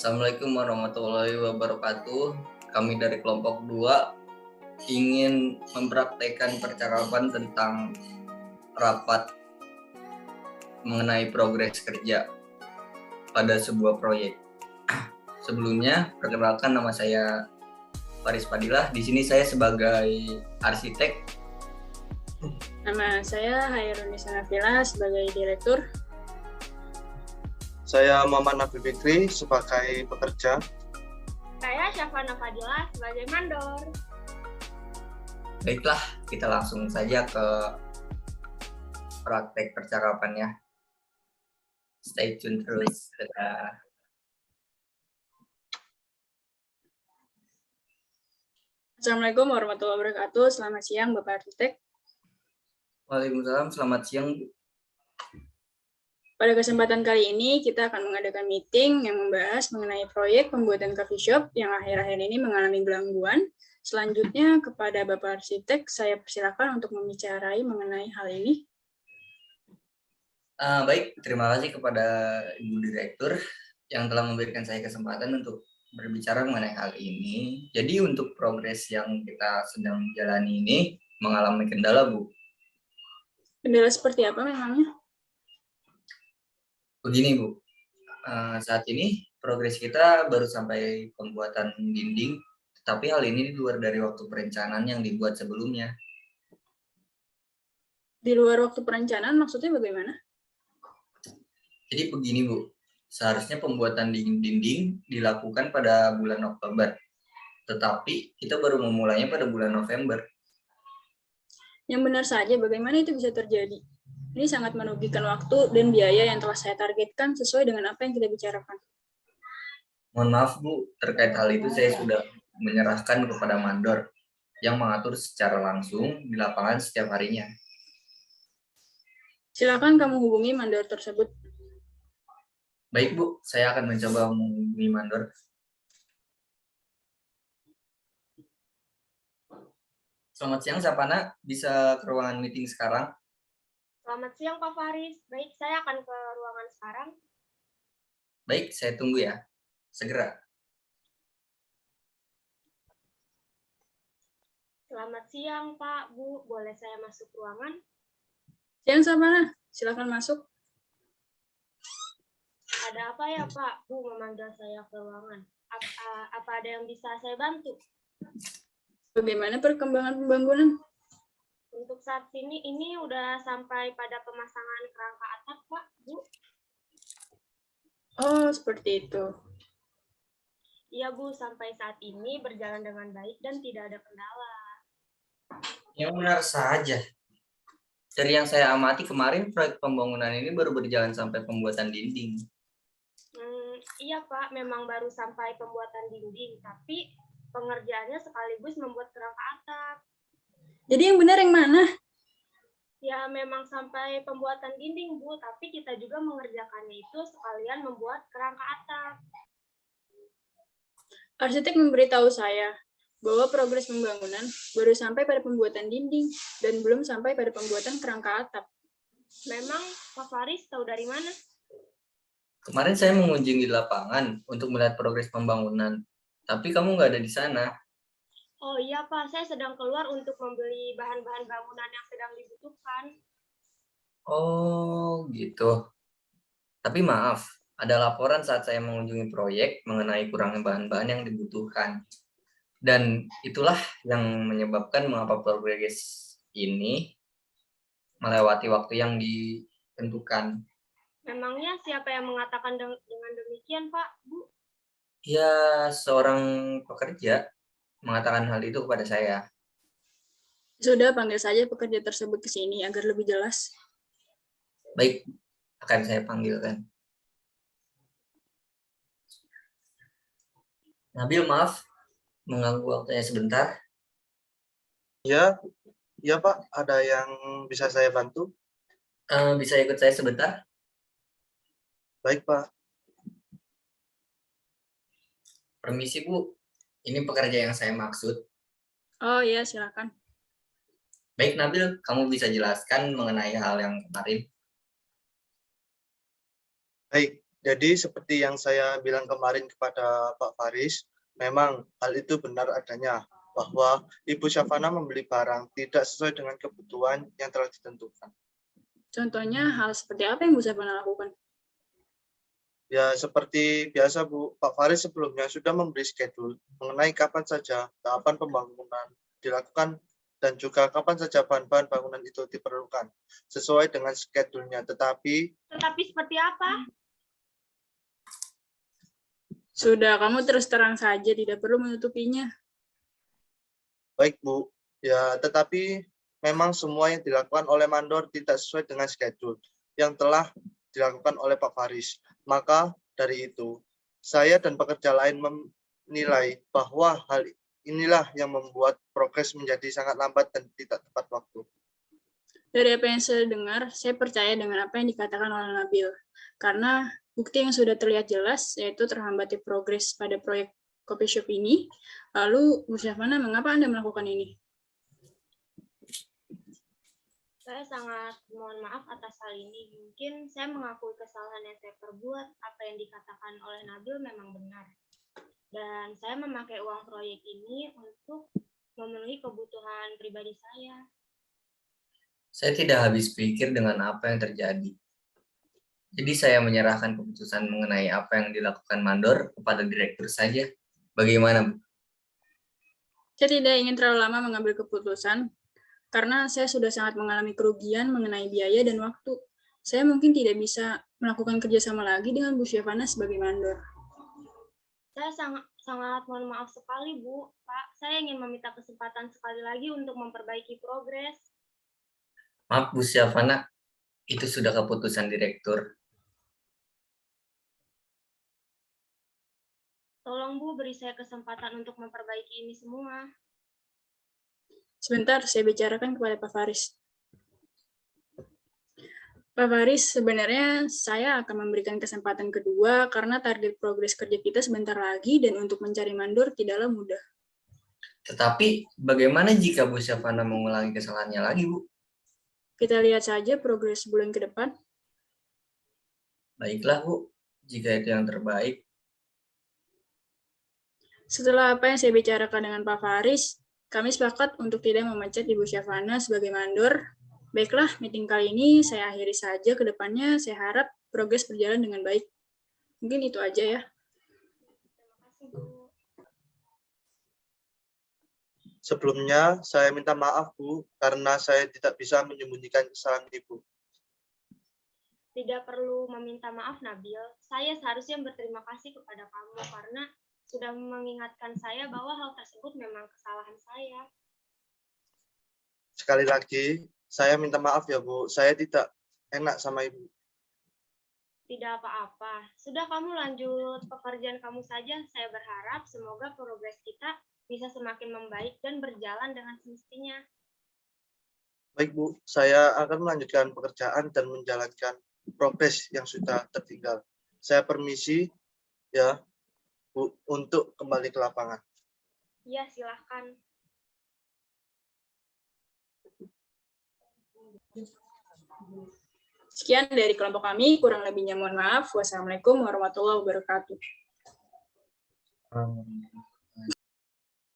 Assalamualaikum warahmatullahi wabarakatuh. Kami dari kelompok 2 ingin mempraktekkan percakapan tentang rapat mengenai progres kerja pada sebuah proyek. Sebelumnya, perkenalkan nama saya Faris Fadilah. Di sini saya sebagai arsitek. Nama saya Hairunisa Nabila sebagai direktur. Saya Muhammad Nabi Fikri sebagai pekerja. Saya Syafana Fadilah sebagai mandor. Baiklah, kita langsung saja ke praktek percakapannya. Stay tune terus. Assalamualaikum warahmatullahi wabarakatuh. Selamat siang Bapak Arsitek. Waalaikumsalam, selamat siang. Pada kesempatan kali ini kita akan mengadakan meeting yang membahas mengenai proyek pembuatan coffee shop yang akhir-akhir ini mengalami gangguan. Selanjutnya kepada Bapak Arsitek, saya persilakan untuk membicarakan mengenai hal ini. Baik, terima kasih kepada Ibu Direktur yang telah memberikan saya kesempatan untuk berbicara mengenai hal ini. Jadi untuk progres yang kita sedang jalani ini mengalami kendala, Bu. Kendala seperti apa memangnya? Begini, Bu. Saat ini progres kita baru sampai pembuatan dinding, tetapi hal ini di luar dari waktu perencanaan yang dibuat sebelumnya. Di luar waktu perencanaan maksudnya bagaimana? Jadi begini, Bu. Seharusnya pembuatan dinding dilakukan pada bulan Oktober, tetapi kita baru memulainya pada bulan November. Yang benar saja, bagaimana itu bisa terjadi? Ini sangat merugikan waktu dan biaya yang telah saya targetkan sesuai dengan apa yang kita bicarakan. Mohon maaf, Bu, terkait hal itu saya sudah menyerahkan kepada mandor yang mengatur secara langsung di lapangan setiap harinya. Silakan kamu hubungi mandor tersebut. Baik, Bu, saya akan mencoba menghubungi mandor. Selamat siang, Sapana. Bisa ke ruangan meeting sekarang? Selamat siang Pak Faris. Baik, saya akan ke ruangan sekarang. Baik, saya tunggu ya. Segera. Selamat siang Pak, Bu. Boleh saya masuk ruangan? Siang Sapana, silakan masuk. Ada apa ya Pak, Bu memanggil saya ke ruangan? Apa ada yang bisa saya bantu? Bagaimana perkembangan pembangunan? Untuk saat ini udah sampai pada pemasangan kerangka atap, Pak, Bu. Oh, seperti itu. Iya, Bu. Sampai saat ini berjalan dengan baik dan tidak ada kendala. Yang benar saja. Dari yang saya amati kemarin, proyek pembangunan ini baru berjalan sampai pembuatan dinding. Iya, Pak. Memang baru sampai pembuatan dinding, tapi pengerjaannya sekaligus membuat kerangka atap. Jadi yang benar yang mana? Ya, memang sampai pembuatan dinding, Bu, tapi kita juga mengerjakannya itu sekalian membuat kerangka atap. Arsitek memberitahu saya bahwa progres pembangunan baru sampai pada pembuatan dinding dan belum sampai pada pembuatan kerangka atap. Memang Pak Faris tahu dari mana? Kemarin saya mengunjungi lapangan untuk melihat progres pembangunan, tapi kamu nggak ada di sana. Oh iya Pak, saya sedang keluar untuk membeli bahan-bahan bangunan yang sedang dibutuhkan. Oh gitu. Tapi maaf, ada laporan saat saya mengunjungi proyek mengenai kurangnya bahan-bahan yang dibutuhkan. Dan itulah yang menyebabkan mengapa progres ini melewati waktu yang ditentukan. Memangnya siapa yang mengatakan dengan demikian, Pak, Bu? Ya, seorang pekerja mengatakan hal itu kepada saya. Sudah, panggil saja pekerja tersebut ke sini agar lebih jelas. Baik, akan saya panggilkan. Nabil, maaf mengganggu waktunya sebentar. Ya, Pak. Ada yang bisa saya bantu? Bisa ikut saya sebentar? Baik, Pak. Permisi, Bu. Ini pekerja yang saya maksud. Oh iya, silakan. Baik, Nabil, kamu bisa jelaskan mengenai hal yang kemarin? Baik, Jadi seperti yang saya bilang kemarin kepada Pak Faris, memang hal itu benar adanya, bahwa Ibu Syafana membeli barang tidak sesuai dengan kebutuhan yang telah ditentukan. Contohnya hal seperti apa yang Bu Syafana lakukan? Ya seperti biasa Bu, Pak Faris sebelumnya sudah memberi schedule mengenai kapan saja tahapan pembangunan dilakukan dan juga kapan saja bahan-bahan bangunan itu diperlukan sesuai dengan schedule-nya. Tetapi seperti apa? Sudah, kamu terus terang saja, tidak perlu menutupinya. baik Bu, ya tetapi memang semua yang dilakukan oleh mandor tidak sesuai dengan schedule yang telah dilakukan oleh Pak Faris. Maka dari itu, saya dan pekerja lain menilai bahwa hal inilah yang membuat progres menjadi sangat lambat dan tidak tepat waktu. Dari apa yang saya dengar, saya percaya dengan apa yang dikatakan oleh Nabil. Karena bukti yang sudah terlihat jelas, yaitu terhambatnya progres pada proyek coffee shop ini. Lalu, Bu Syafana, mengapa Anda melakukan ini? Saya sangat mohon maaf atas hal ini. Mungkin saya mengakui kesalahan yang saya perbuat. Apa yang dikatakan oleh Nabil memang benar. Dan saya memakai uang proyek ini untuk memenuhi kebutuhan pribadi saya. Saya tidak habis pikir dengan apa yang terjadi. Jadi saya menyerahkan keputusan mengenai apa yang dilakukan mandor kepada direktur saja. Bagaimana, Bu? Saya tidak ingin terlalu lama mengambil keputusan, karena saya sudah sangat mengalami kerugian mengenai biaya dan waktu. Saya mungkin tidak bisa melakukan kerjasama lagi dengan Bu Syafana sebagai mandor. Saya sangat mohon maaf sekali, Bu. Pak, saya ingin meminta kesempatan sekali lagi untuk memperbaiki progres. Maaf Bu Syafana, itu sudah keputusan direktur. Tolong Bu, beri saya kesempatan untuk memperbaiki ini semua. Sebentar, saya bicarakan kepada Pak Faris. Pak Faris, sebenarnya saya akan memberikan kesempatan kedua karena target progres kerja kita sebentar lagi dan untuk mencari mandor tidaklah mudah. Tetapi bagaimana jika Bu Syafana mengulangi kesalahannya lagi, Bu? Kita lihat saja progres bulan ke depan. Baiklah, Bu. Jika itu yang terbaik. Setelah apa yang saya bicarakan dengan Pak Faris, kami sepakat untuk tidak memecat Ibu Syafana sebagai mandor. Baiklah, meeting kali ini saya akhiri saja. Ke depannya saya harap progres berjalan dengan baik. Mungkin itu aja ya. Terima kasih, Bu. Sebelumnya, saya minta maaf, Bu, karena saya tidak bisa menyembunyikan kesalahan Ibu. Tidak perlu meminta maaf, Nabil. Saya seharusnya berterima kasih kepada kamu karena sudah mengingatkan saya bahwa hal tersebut memang kesalahan saya. Sekali lagi, saya minta maaf ya, Bu. Saya tidak enak sama Ibu. Tidak apa-apa. Sudah, kamu lanjut pekerjaan kamu saja. Saya berharap semoga progres kita bisa semakin membaik dan berjalan dengan semestinya. Baik, Bu. Saya akan melanjutkan pekerjaan dan menjalankan progres yang sudah tertinggal. Saya permisi ya, Bu, untuk kembali ke lapangan. Iya, silahkan. Sekian dari kelompok kami, kurang lebihnya mohon maaf. Wassalamualaikum warahmatullahi wabarakatuh.